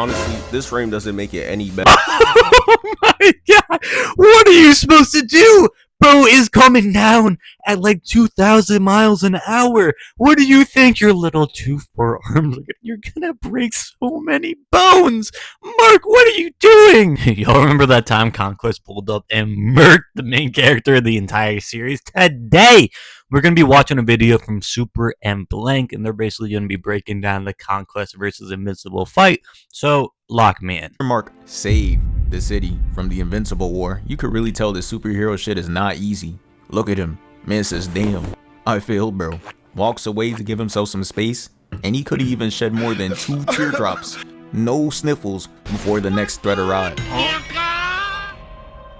Honestly, this frame doesn't make it any better. Oh my god, what are you supposed to do? Bro is coming down at like 2,000 miles an hour. What do you think, your little 2 forearms? You're gonna break so many bones. Mark, what are you doing? Y'all remember that time Conquest pulled up and murked the main character of the entire series? Today, we're gonna be watching a video from Super and Blank, and they're basically gonna be breaking down the Conquest versus Invincible fight. So, lock me in. Mark saved the city from the Invincible War. You could really tell this superhero shit is not easy. Look at him. Man says, damn, I failed, bro. Walks away to give himself some space, and he could even shed more than 2 teardrops. No sniffles before the next threat arrived.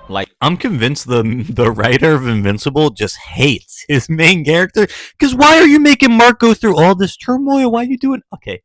Like, I'm convinced the writer of Invincible just hates his main character. Because why are you making Mark go through all this turmoil? Why are you doing... Okay,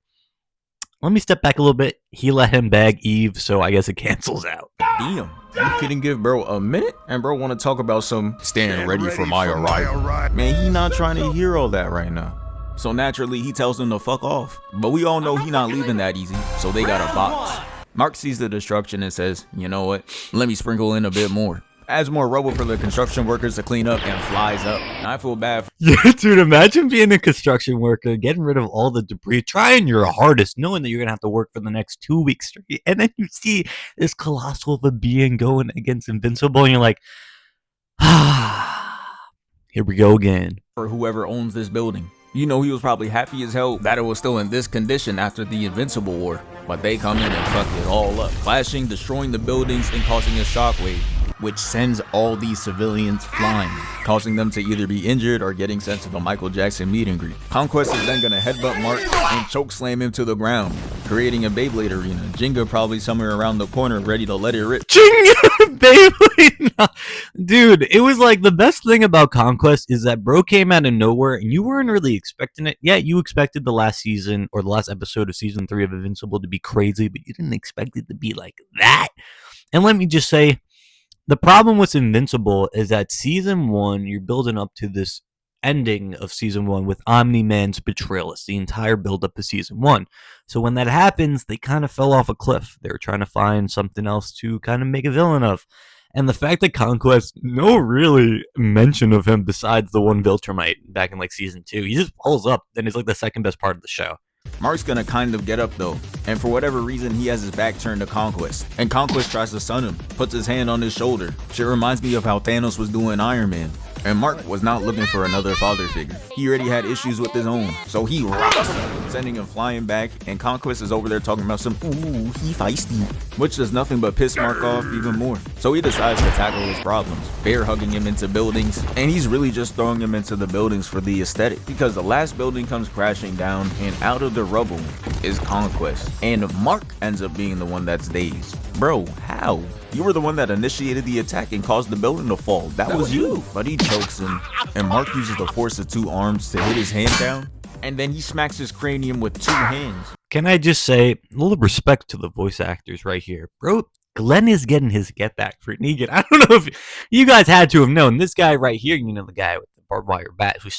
let me step back a little bit. He let him bag Eve, so I guess it cancels out. Damn, you couldn't give bro a minute? And bro want to talk about some stand ready for my arrival. Man, he not trying to hear all that right now. So naturally, he tells him to fuck off. But we all know he not leaving that easy, so they got a box. Mark sees the destruction and says, you know what, let me sprinkle in a bit more. Adds more rubble for the construction workers to clean up and flies up. And I feel bad for Yeah, dude, imagine being a construction worker, getting rid of all the debris, trying your hardest, knowing that you're going to have to work for the next 2 weeks straight. And then you see this colossal of a being going against Invincible, and you're like, here we go again. for whoever owns this building. You know, he was probably happy as hell that it was still in this condition after the Invincible War. But they come in and fuck it all up, clashing, destroying the buildings, and causing a shockwave, which sends all these civilians flying, causing them to either be injured or getting sent to the Michael Jackson meet and greet. Conquest is then gonna headbutt Mark and choke slam him to the ground, creating a Beyblade arena. Jenga probably somewhere around the corner ready to let it rip. Jenga Beyblade! Dude, it was like the best thing about Conquest is that bro came out of nowhere and you weren't really expecting it. Yeah, you expected the last season or the last episode of season 3 of Invincible to be crazy, but you didn't expect it to be like that. And let me just say, the problem with Invincible is that season 1, you're building up to this ending of season 1 with Omni-Man's betrayal. It's the entire build up to season 1. So when that happens, they kind of fell off a cliff. They were trying to find something else to kind of make a villain of. And the fact that Conquest, no really mention of him besides the one Viltrumite back in like season 2. He just pulls up and is like the second best part of the show. Mark's gonna kind of get up though, and for whatever reason he has his back turned to Conquest, and Conquest tries to stun him, puts his hand on his shoulder. Shit reminds me of how Thanos was doing Iron Man, and Mark was not looking for another father figure. He already had issues with his own, so he rocks him, sending him flying back, and Conquest is over there talking about some, ooh, he feisty, which does nothing but piss Mark off even more. So he decides to tackle his problems, bear hugging him into buildings, and he's really just throwing him into the buildings for the aesthetic, because the last building comes crashing down, and out of the rubble is Conquest, and Mark ends up being the one that's dazed. Bro, how? You were the one that initiated the attack and caused the building to fall. That was you. But he chokes him, and Mark uses the force of 2 arms to hit his hand down, and then he smacks his cranium with 2 hands. Can I just say, a little respect to the voice actors right here. Bro, Glenn is getting his get back for Negan. I don't know if you guys had to have known. This guy right here, you know, the guy with the barbed wire bat who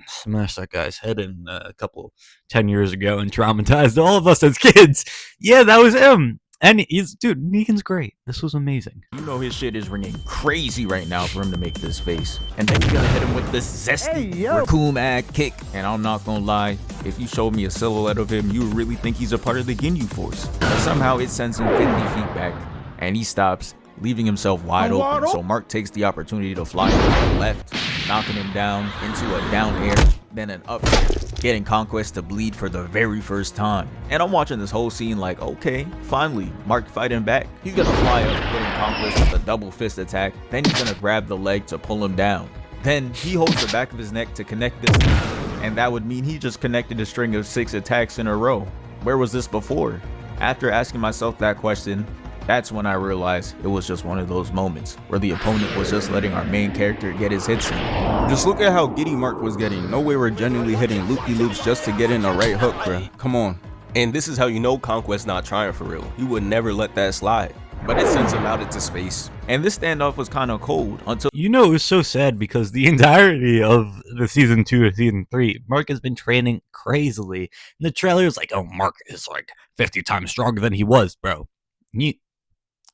smashed that guy's head in a couple 10 years ago and traumatized all of us as kids. Yeah, that was him. And he's, dude, Negan's great. This was amazing. You know his shit is ringing crazy right now for him to make this face. And then you're gonna hit him with this zesty raccoon-ag kick. And I'm not gonna lie, if you showed me a silhouette of him, you would really think he's a part of the Ginyu Force. But somehow it sends him 50 feet back, and he stops, leaving himself wide open. So Mark takes the opportunity to fly to the left, knocking him down into a down air, then an up air, getting Conquest to bleed for the very first time. And I'm watching this whole scene like, okay, finally, Mark fighting back. He's gonna fly up, hitting Conquest with a double fist attack, then he's gonna grab the leg to pull him down. Then he holds the back of his neck to connect this, and that would mean he just connected a string of 6 attacks in a row. Where was this before? After asking myself that question, that's when I realized it was just one of those moments where the opponent was just letting our main character get his hits in. Just look at how giddy Mark was getting. No way we're genuinely hitting loop-de-loops just to get in a right hook, bruh. Come on. And this is how you know Conquest not trying for real. He would never let that slide. but it sends him out into space. And this standoff was kind of cold until You know, it was so sad because the entirety of the season 2 or season 3, Mark has been training crazily. And the trailer is like, oh, Mark is like 50 times stronger than he was, bro.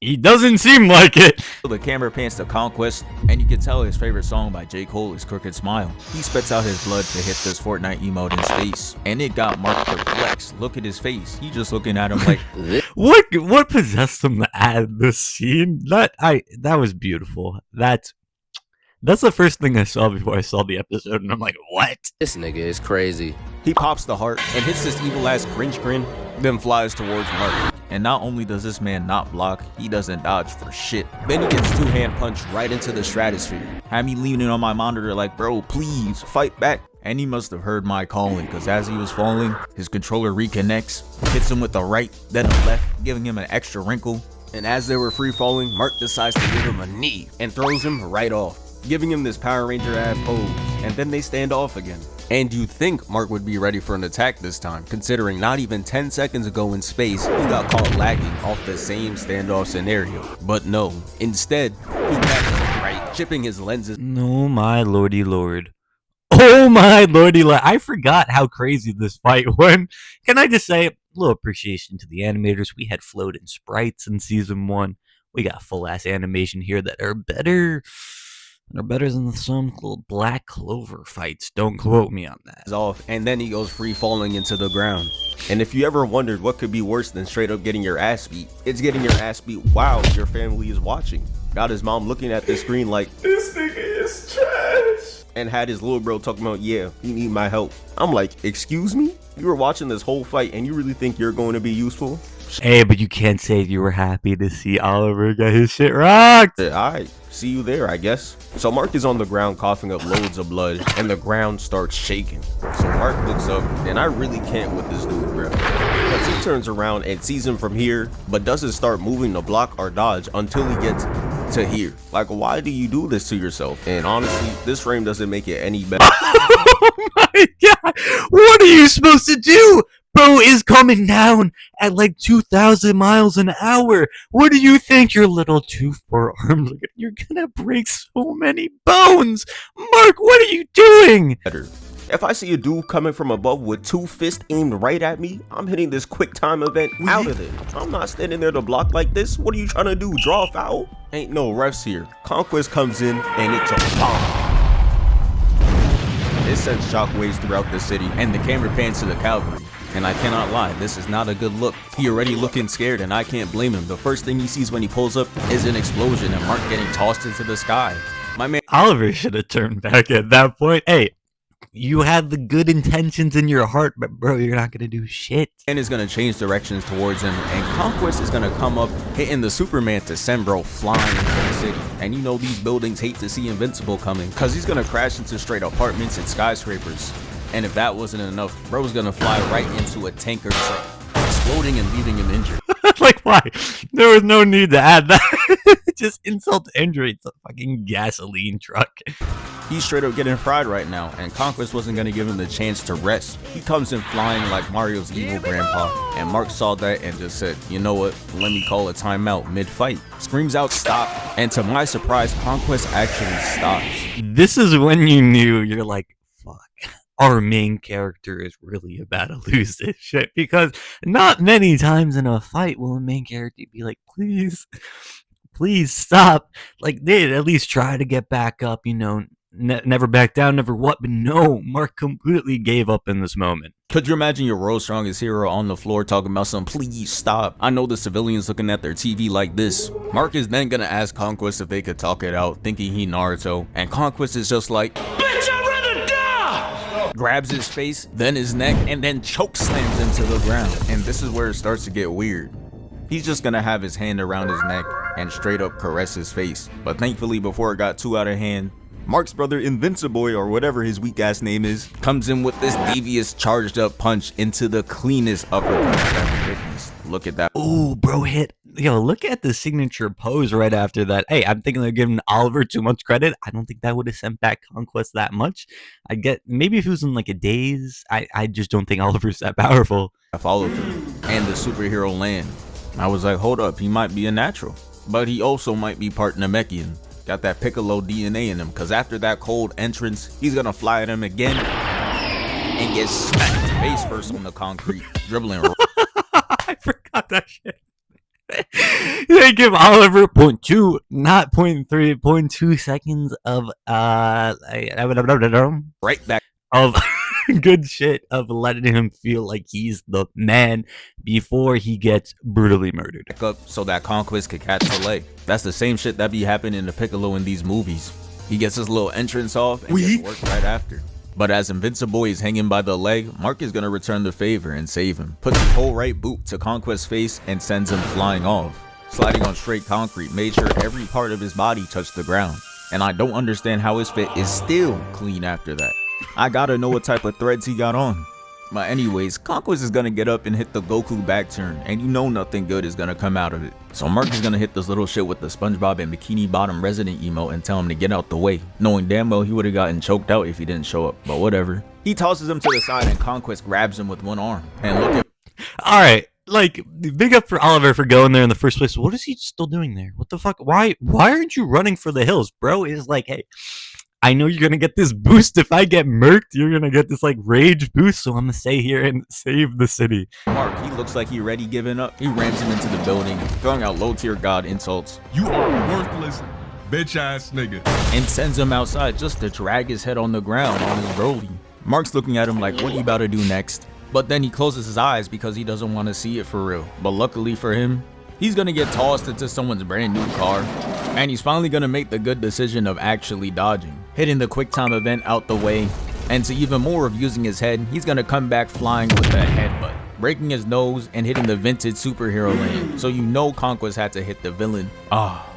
He doesn't seem like it. the camera pans to Conquest, and you can tell his favorite song by J. Cole is Crooked Smile. He spits out his blood to hit this Fortnite emote in space, and it got Mark perplexed. Look at his face. He just looking at him like, What possessed him to add this scene? That was beautiful. That's the first thing I saw before I saw the episode, and I'm like, what? This nigga is crazy. he pops the heart and hits this evil ass cringe grin, then flies towards Mark. And not only does this man not block, he doesn't dodge for shit. Then he gets two-hand punched right into the stratosphere. Had me leaning on my monitor like, bro, please fight back. And he must have heard my calling, because as he was falling, his controller reconnects, hits him with the right, then a left, giving him an extra wrinkle. And as they were free falling, Mark decides to give him a knee and throws him right off, giving him this Power Ranger ad pose, and then they stand off again. And you think Mark would be ready for an attack this time, considering not even 10 seconds ago in space, he got caught lagging off the same standoff scenario. But no, instead, he catches him right, chipping his lenses. No, my lordy lord. Oh my lordy lord. I forgot how crazy this fight went. Can I just say, a little appreciation to the animators. We had floating sprites in season 1. We got full-ass animation here that are better. They're better than some little Black Clover fights. Don't quote me on that. Off, and then he goes free falling into the ground. And if you ever wondered what could be worse than straight up getting your ass beat, it's getting your ass beat while your family is watching. Got his mom looking at the screen like, this nigga is trash. And had his little bro talking about, yeah, he need my help. I'm like, excuse me? You were watching this whole fight and you really think you're going to be useful? Hey, but you can't say you were happy to see Oliver get his shit rocked. Alright, see you there, I guess. So Mark is on the ground coughing up loads of blood, and the ground starts shaking. So Mark looks up, and I really can't with this dude, bro. Because he turns around and sees him from here, but doesn't start moving to block or dodge until he gets to here. Like, why do you do this to yourself? And honestly, this frame doesn't make it any better. Oh my god, what are you supposed to do? Bro is coming down at like 2,000 miles an hour. What do you think, your little 2-4 arms? You're gonna break so many bones. Mark, what are you doing? If I see a dude coming from above with 2 fists aimed right at me, I'm hitting this quick time event out of it. I'm not standing there to block like this. What are you trying to do? Draw a foul? Ain't no refs here. Conquest comes in and it's a bomb. It sends shockwaves throughout the city, and the camera pans to the cavalry. And I cannot lie, this is not a good look. He already looking scared, and I can't blame him. The first thing he sees when he pulls up is an explosion and Mark getting tossed into the sky. My man Oliver should have turned back at that point. Hey, you had the good intentions in your heart, but bro, you're not gonna do shit. is gonna change directions towards him, and Conquest is gonna come up, hitting the Superman to send bro flying into the city. And you know these buildings hate to see Invincible coming, cause he's gonna crash into straight apartments and skyscrapers. And if that wasn't enough, bro's gonna fly right into a tanker truck, exploding and leaving him injured. Like, why? There was no need to add that. Just insult to injury. It's a fucking gasoline truck. He's straight up getting fried right now, and Conquest wasn't gonna give him the chance to rest. He comes in flying like Mario's evil grandpa, and Mark saw that and just said, you know what, let me call a timeout mid-fight. Screams out stop, and to my surprise, Conquest actually stops. This is when you knew, you're like, fuck, our main character is really about to lose this shit, because not many times in a fight will a main character be like, please stop. Like, they'd at least try to get back up, you know, never back down, never what, but no, Mark completely gave up in this moment. Could you imagine your world's strongest hero on the floor talking about some please stop? I know the civilians looking at their TV like this. Mark is then gonna ask Conquest if they could talk it out, thinking he Naruto, and Conquest is just like, bitch, I'd rather die! Grabs his face, then his neck, and then choke slams into the ground. And this is where it starts to get weird. He's just gonna have his hand around his neck and straight up caress his face. But thankfully, before it got too out of hand, Mark's brother Invincible, or whatever his weak ass name is, comes in with this devious charged up punch into the cleanest uppercut I've ever witnessed. Look at that. Oh, bro hit. Yo, look at the signature pose right after that. Hey, I'm thinking they're giving Oliver too much credit. I don't think that would have sent back Conquest that much. I get, maybe if it was in like a daze, I just don't think Oliver's that powerful. I followed through, and the superhero land. I was like, hold up, he might be a natural, but he also might be part Namekian. Got that Piccolo DNA in him, cause after that cold entrance, he's gonna fly at him again and get smacked face first on the concrete, dribbling. I forgot that shit. They give Oliver 0.2, not 0.3, 0.2 seconds of right back of good shit of letting him feel like he's the man before he gets brutally murdered. up so that Conquest could catch the leg. That's the same shit that be happening to Piccolo in these movies. He gets his little entrance off and gets worked right after. But as Invincible is hanging by the leg, Mark is gonna return the favor and save him. Puts his whole right boot to Conquest's face and sends him flying off. Sliding on straight concrete made sure every part of his body touched the ground. And I don't understand how his fit is still clean after that. I gotta know what type of threads he got on. But anyways, Conquest is gonna get up and hit the Goku back turn, and you know nothing good is gonna come out of it. So Mark is gonna hit this little shit with the SpongeBob and Bikini Bottom Resident emote and tell him to get out the way, knowing damn well he would have gotten choked out if he didn't show up, but whatever. He tosses him to the side and Conquest grabs him with one arm. And look at— Alright, like, big up for Oliver for going there in the first place. What is he still doing there? What the fuck? Why aren't you running for the hills? Bro is like, hey, I know you're gonna get this boost. If I get murked, you're gonna get this like rage boost, so I'm gonna stay here and save the city. Mark, he looks like he ready giving up. He rams him into the building, throwing out low tier god insults. You are worthless, bitch ass nigga. And sends him outside just to drag his head on the ground on his Broly. Mark's looking at him like, what are you about to do next? But then he closes his eyes because he doesn't want to see it for real. But luckily for him, he's gonna get tossed into someone's brand new car. And he's finally gonna make the good decision of actually dodging, hitting the quick time event out the way, and to even more of using his head, he's gonna come back flying with a headbutt, breaking his nose and hitting the vintage superhero lane. So you know Conquest had to hit the villain. Ah,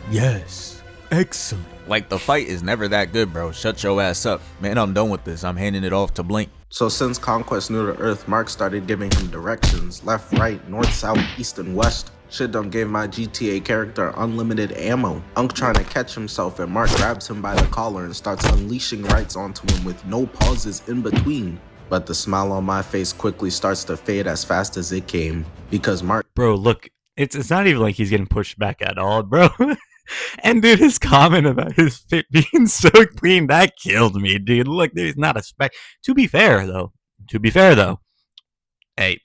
yes, excellent. Like the fight is never that good, bro. Shut your ass up. Man, I'm done with this. I'm handing it off to Blink. So since Conquest knew the Earth, Mark started giving him directions, left, right, north, south, east, and west. Shit done gave my GTA character unlimited ammo. Unk trying to catch himself and Mark grabs him by the collar and starts unleashing rights onto him with no pauses in between. But the smile on my face quickly starts to fade as fast as it came, because Mark— Bro, look, it's not even like he's getting pushed back at all, bro. And dude, his comment about his fit being so clean, that killed me, dude. Look, there's not a spec. To be fair though, hey,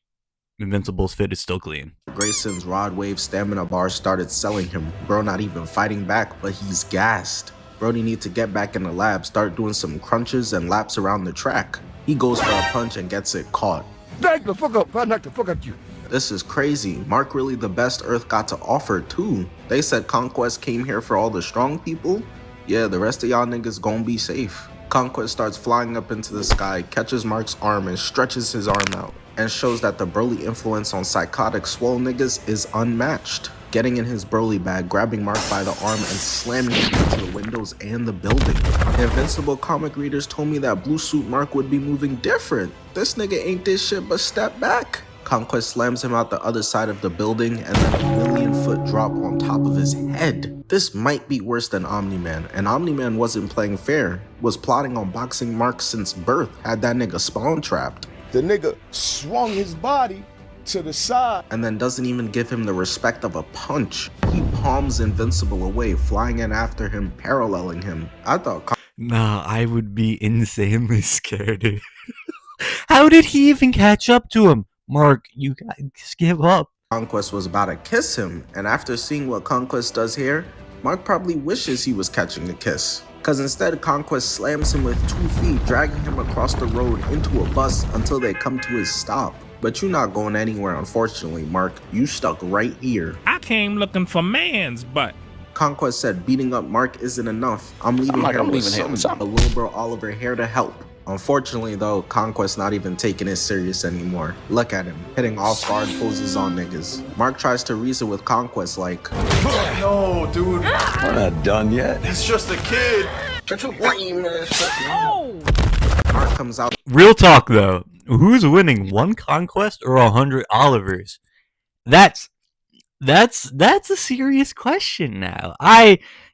Invincible's fit is still clean. Grayson's Rod Wave stamina bar started selling him. Bro not even fighting back, but he's gassed. Brody need to get back in the lab, start doing some crunches and laps around the track. He goes for a punch and gets it caught. Back the fuck up, I knock the fuck out you. This is crazy. Mark really the best Earth got to offer too. They said Conquest came here for all the strong people. Yeah, the rest of y'all niggas gon' be safe. Conquest starts flying up into the sky, catches Mark's arm and stretches his arm out, and shows that the Broly influence on psychotic swole niggas is unmatched. Getting in his Broly bag, grabbing Mark by the arm and slamming him into the windows and the building. Invincible comic readers told me that Blue Suit Mark would be moving different. This nigga ain't this shit but step back. Conquest slams him out the other side of the building and then a million-foot drop on top of his head. This might be worse than Omni-Man, and Omni-Man wasn't playing fair, was plotting on boxing Mark since birth, had that nigga spawn trapped. The nigga swung his body to the side and then doesn't even give him the respect of a punch. He palms Invincible away, flying in after him, paralleling him. I thought— Nah, I would be insanely scared, dude. How did he even catch up to him? Mark, you guys give up. Conquest was about to kiss him, and after seeing what Conquest does here, Mark probably wishes he was catching a kiss. Cause instead Conquest slams him with 2 feet, dragging him across the road into a bus until they come to his stop. But you're not going anywhere, unfortunately, Mark. You stuck right here. I came looking for man's butt. Conquest said beating up Mark isn't enough. I'm leaving here with some, a little bro Oliver here to help. Unfortunately though, Conquest not even taking it serious anymore. Look at him, hitting off-guard poses on niggas. Mark tries to reason with Conquest like, No, dude, We're not done yet. he's just a kid. Mark comes out Real talk though, who's winning, 1 Conquest or 100 Olivers? That's a serious question now.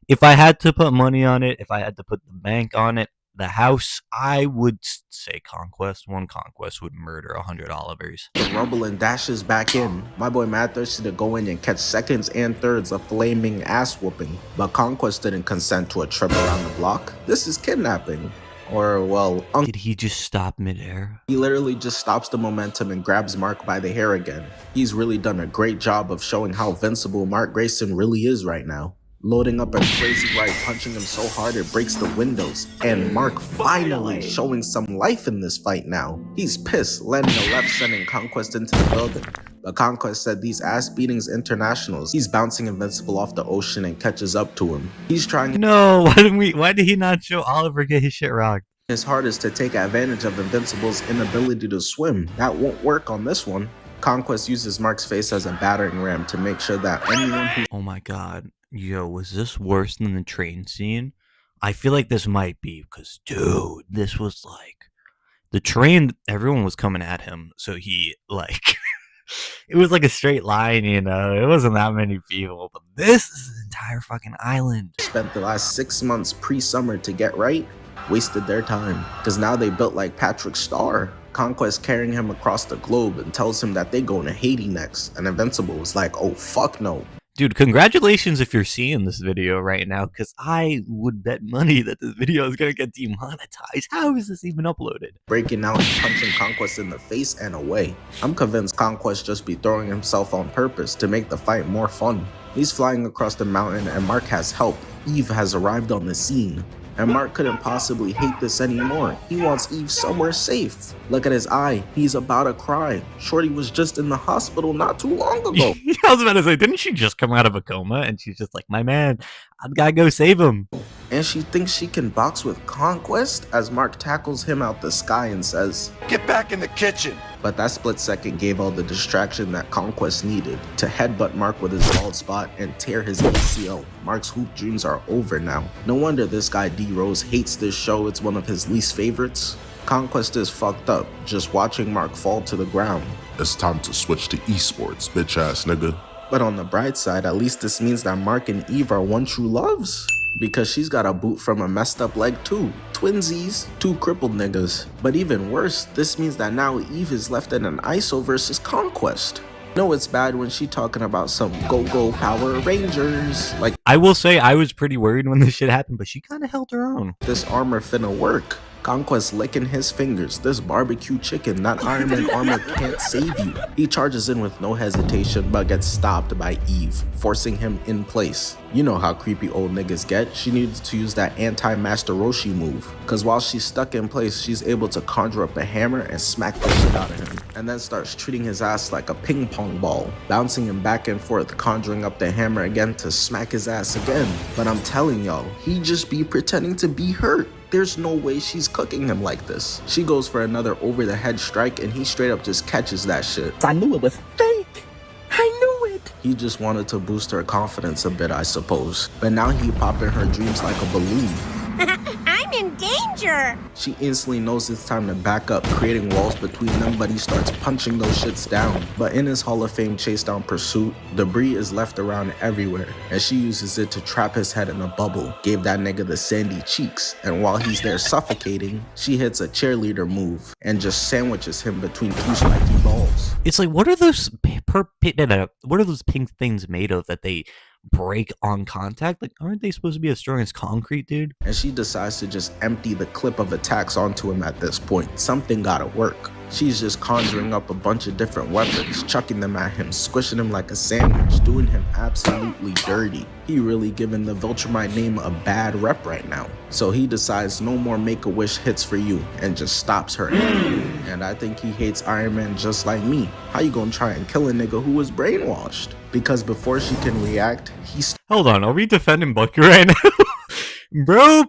If I had to put money on it, if I had to put the bank on it, the house, I would say Conquest. One Conquest would murder 100 Olivers. The rubble and dashes back in. My boy mad thirsty to go in and catch seconds and thirds of flaming ass whooping. But Conquest didn't consent to a trip around the block. This is kidnapping. Or, well, Did he just stop midair? he literally just stops the momentum and grabs Mark by the hair again. He's really done a great job of showing how invincible Mark Grayson really is right now. Loading up a crazy right, punching him so hard it breaks the windows. And Mark finally showing some life in this fight now. He's pissed, landing a left, sending Conquest into the building. But Conquest said these ass beatings internationals. He's bouncing Invincible off the ocean and catches up to him. He's trying No, why did he not show Oliver get his shit rocked? his hardest to take advantage of Invincible's inability to swim. That won't work on this one. Conquest uses Mark's face as a battering ram to make sure that anyone who Oh my god. Yo, was this worse than the train scene? I feel like this might be because, dude, this was like the train, everyone was coming at him. So he, like, it was like a straight line, you know? It wasn't that many people, but this is an entire fucking island. spent the last 6 months pre-summer to get right, wasted their time. Because now they built like Patrick Starr. Conquest carrying him across the globe and tells him that they going to Haiti next. And Invincible was like, oh fuck no. Dude, congratulations if you're seeing this video right now, because I would bet money that this video is going to get demonetized. How is this even uploaded? Breaking out and punching Conquest in the face and away. I'm convinced Conquest just be throwing himself on purpose to make the fight more fun. He's flying across the mountain and Mark has help. Eve has arrived on the scene. And Mark couldn't possibly hate this anymore. He wants Eve somewhere safe. Look at his eye. He's about to cry. Shorty was just in the hospital not too long ago. I was about to say, didn't she just come out of a coma? And she's just like, my man, I've got to go save him. And she thinks she can box with Conquest as Mark tackles him out the sky and says, Get back in the kitchen. but that split second gave all the distraction that Conquest needed to headbutt Mark with his bald spot and tear his ACL. Mark's hoop dreams are over now. No wonder this guy D-Rose hates this show. It's one of his least favorites. Conquest is fucked up just watching Mark fall to the ground. It's time to switch to esports, bitch ass nigga. But on the bright side, at least this means that Mark and Eve are one true loves. Because she's got a boot from a messed up leg too. Twinsies, two crippled niggas. But even worse, this means that now Eve is left in an ISO versus Conquest. No, it's bad when she talking about some go-go Power Rangers. Like, I will say I was pretty worried when this shit happened, but she kind of held her own. this armor finna work. Conquest licking his fingers. This barbecue chicken, that Iron Man armor can't save you. He charges in with no hesitation but gets stopped by Eve, forcing him in place. You know how creepy old niggas get. She needs to use that anti-Master Roshi move. Cause while she's stuck in place, she's able to conjure up a hammer and smack the shit out of him. And then starts treating his ass like a ping pong ball, bouncing him back and forth, conjuring up the hammer again to smack his ass again. But I'm telling y'all, he just be pretending to be hurt. There's no way she's cooking him like this. She goes for another over the head strike and he straight up just catches that shit. I knew it was fake. I knew it. He just wanted to boost her confidence a bit, I suppose. But now he popping her dreams like a balloon. I'm in danger. She instantly knows it's time to back up, creating walls between them, but he starts punching those shits down. But in his Hall of Fame chase down pursuit, debris is left around everywhere, and she uses it to trap his head in a bubble. Gave that nigga the sandy cheeks, and while he's there suffocating, she hits a cheerleader move and just sandwiches him between two spiky balls. It's like, what are those what are those pink things made of that they break on contact? Like, aren't they supposed to be as strong as concrete, dude? And she decides to just empty the clip of attacks onto him at this point. Something gotta work. She's just conjuring up a bunch of different weapons, chucking them at him, squishing him like a sandwich, doing him absolutely dirty. He really giving the Viltrumite name a bad rep right now. So he decides no more Make-A-Wish hits for you and just stops her. And I think he hates Iron Man just like me. How you gonna try and kill a nigga who was brainwashed? Because before she can react, he's Hold on, are we defending Bucky right now? Bro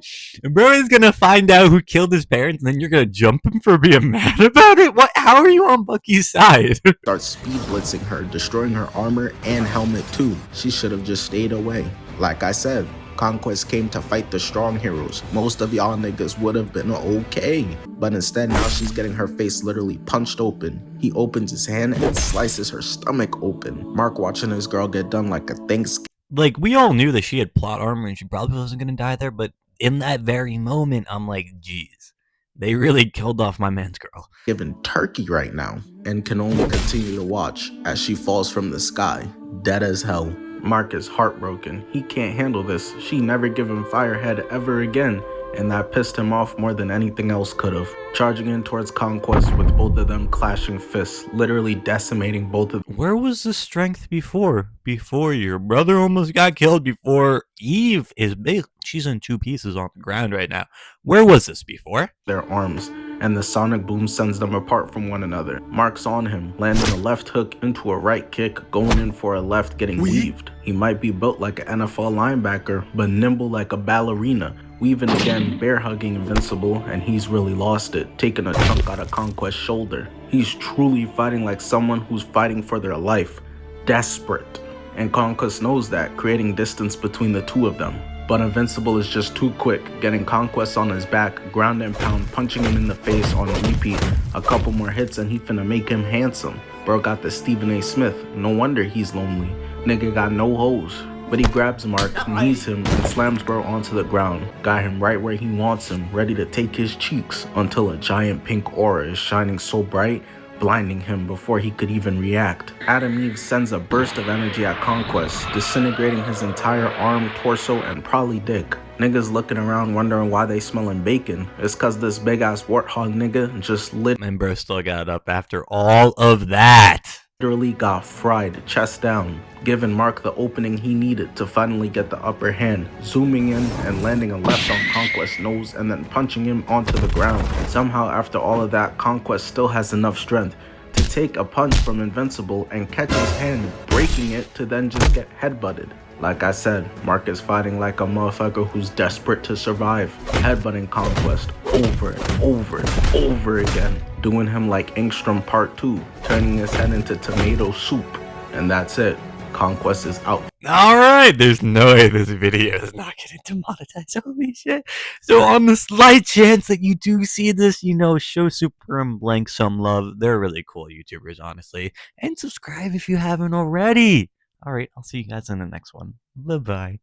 is gonna find out who killed his parents, and then you're gonna jump him for being mad about it? What? How are you on Bucky's side? starts speed blitzing her, destroying her armor and helmet too. She should have just stayed away. Like I said, Conquest came to fight the strong heroes. Most of y'all niggas would have been okay. But instead, now she's getting her face literally punched open. He opens his hand and slices her stomach open. Mark watching his girl get done like a Thanksgiving. Like, we all knew that she had plot armor and she probably wasn't gonna die there, but in that very moment, I'm like, geez, they really killed off my man's girl. Given turkey right now and can only continue to watch as she falls from the sky, dead as hell. Mark is heartbroken. He can't handle this. She never give him Firehead ever again, and that pissed him off more than anything else could have. Charging in towards Conquest with both of them clashing fists, literally decimating both of them. Where was the strength before? Before your brother almost got killed, before Eve is big. She's in two pieces on the ground right now. Where was this before? Their arms, and the sonic boom sends them apart from one another. Mark's on him, landing a left hook into a right kick, going in for a left, getting weaved. He might be built like an NFL linebacker, but nimble like a ballerina. Weaving again, bear hugging Invincible, and he's really lost it, taking a chunk out of Conquest's shoulder. He's truly fighting like someone who's fighting for their life. Desperate. And Conquest knows that, creating distance between the two of them. But Invincible is just too quick, getting Conquest on his back, ground and pound, punching him in the face on repeat. A couple more hits and he finna make him handsome. Bro got the Stephen A. Smith, no wonder he's lonely. Nigga got no hoes. But he grabs Mark, knees him, and slams bro onto the ground. Got him right where he wants him, ready to take his cheeks, until a giant pink aura is shining so bright, blinding him before he could even react. Adam Eve sends a burst of energy at Conquest, disintegrating his entire arm, torso, and probably dick. Niggas looking around wondering why they smelling bacon. It's cause this big ass warthog nigga just And bro still got up after all of that. Literally got fried, chest down, giving Mark the opening he needed to finally get the upper hand, zooming in and landing a left on Conquest's nose and then punching him onto the ground. Somehow after all of that, Conquest still has enough strength to take a punch from Invincible and catch his hand, breaking it to then just get headbutted. Like I said, Mark is fighting like a motherfucker who's desperate to survive, headbutting Conquest over and over and over again, doing him like Engstrom Part 2, turning his head into tomato soup. And that's it. Conquest is out. Alright, there's no way this video is not getting demonetized. Holy shit. So on the slight chance that you do see this, show Super and Blank some love. They're really cool YouTubers, honestly. And subscribe if you haven't already. Alright, I'll see you guys in the next one. Bye-bye.